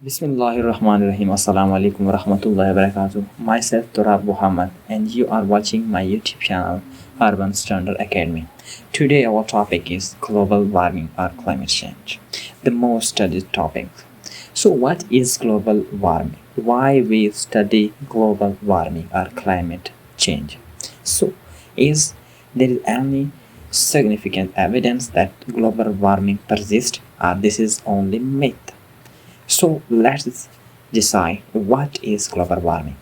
Bismillahirrahmanirrahim. Assalamu alaikum wa rahmatullahi wa barakatuh. Myself Turab Muhammad and you are watching my YouTube channel Urban Standard Academy. Today our topic is global warming or climate change, the most studied topic. So what is global warming? Why we study global warming or climate change? So is there any significant evidence that global warming persists or this is only myth? So let's decide what is global warming.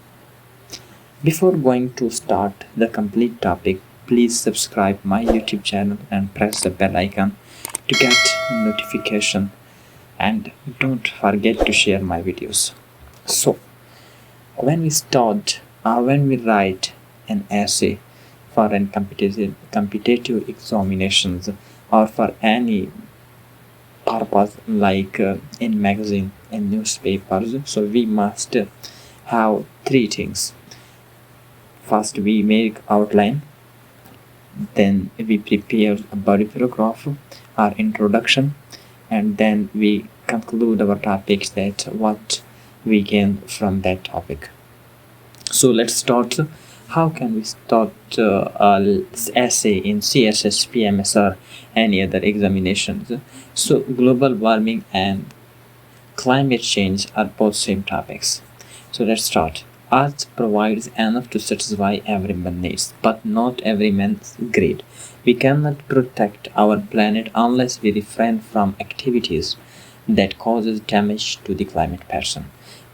Before going to start the complete topic, please subscribe my YouTube channel and press the bell icon to get notification, and don't forget to share my videos. So when we write an essay for an competitive examinations or for any purpose like in magazine and newspapers, so we must have three things. First we make outline, then we prepare a body paragraph or introduction, and then we conclude our topics that what we gain from that topic. So let's start. How can we start an essay in CSS, PMS or any other examinations? So global warming and climate change are both same topics. So let's start. Earth provides enough to satisfy everyone's needs, but not everyone's greed. We cannot protect our planet unless we refrain from activities that causes damage to the climate pattern.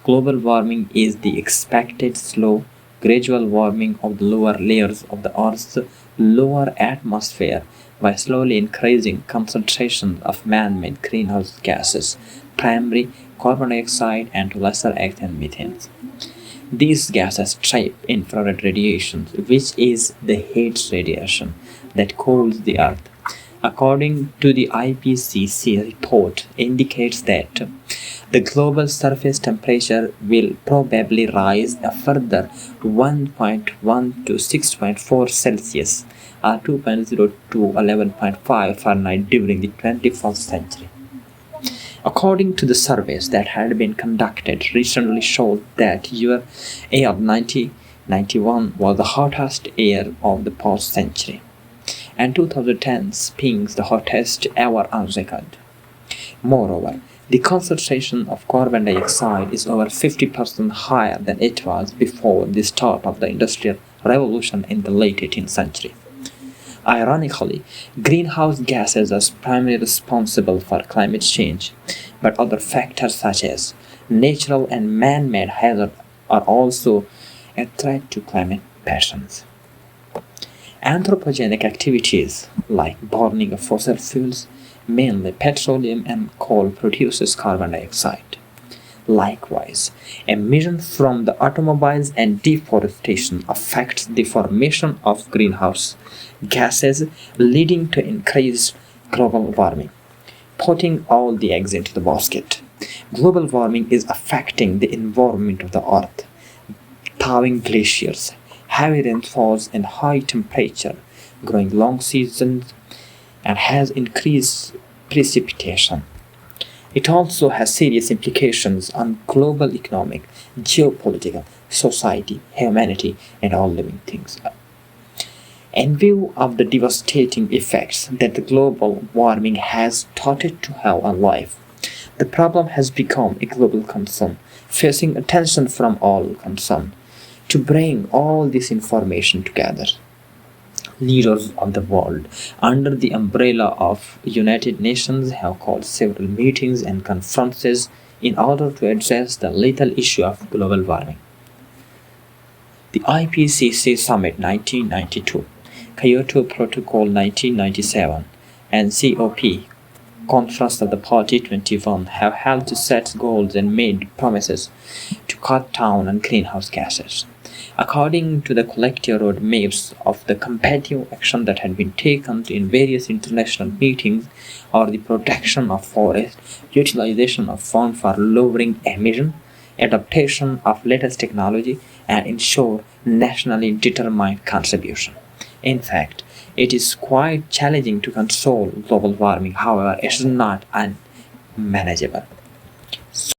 Global warming is the expected slow gradual warming of the lower layers of the Earth's lower atmosphere by slowly increasing concentrations of man-made greenhouse gases, primarily carbon dioxide and to lesser extent methane. These gases trap infrared radiation, which is the heat radiation that cools the Earth. According to the IPCC report indicates that the global surface temperature will probably rise a further 1.1 to 6.4 Celsius or 2.0 to 11.5 Fahrenheit during the 21st century. According to the surveys that had been conducted recently showed that year 1991 was the hottest year of the past century, and 2010 being the hottest ever on record. Moreover, the concentration of carbon dioxide is over 50% higher than it was before the start of the Industrial Revolution in the late 18th century. Ironically, greenhouse gases are primarily responsible for climate change, but other factors such as natural and man-made hazards are also a threat to climate patterns. Anthropogenic activities like burning of fossil fuels, mainly petroleum and coal, produces carbon dioxide. Likewise, emissions from the automobiles and deforestation affects the formation of greenhouse gases, leading to increased global warming. Putting all the eggs into the basket, global warming is affecting the environment of the Earth. Thawing glaciers, heavy rainfalls and high temperature, growing long seasons, and has increased precipitation. It also has serious implications on global economic, geopolitical, society, humanity, and all living things. In view of the devastating effects that the global warming has started to have on life, the problem has become a global concern, facing attention from all concerned. To bring all this information together, leaders of the world, under the umbrella of United Nations, have called several meetings and conferences in order to address the lethal issue of global warming. The IPCC Summit 1992, Kyoto Protocol 1997, and COP Conference of the Party 21 have helped to set goals and made promises to cut down on greenhouse gases. According to the collective roadmaps of the competitive action that had been taken in various international meetings, or the protection of forest, utilization of funds for lowering emission, adaptation of latest technology, and ensure nationally determined contribution. In fact, it is quite challenging to control global warming, however, it is not unmanageable.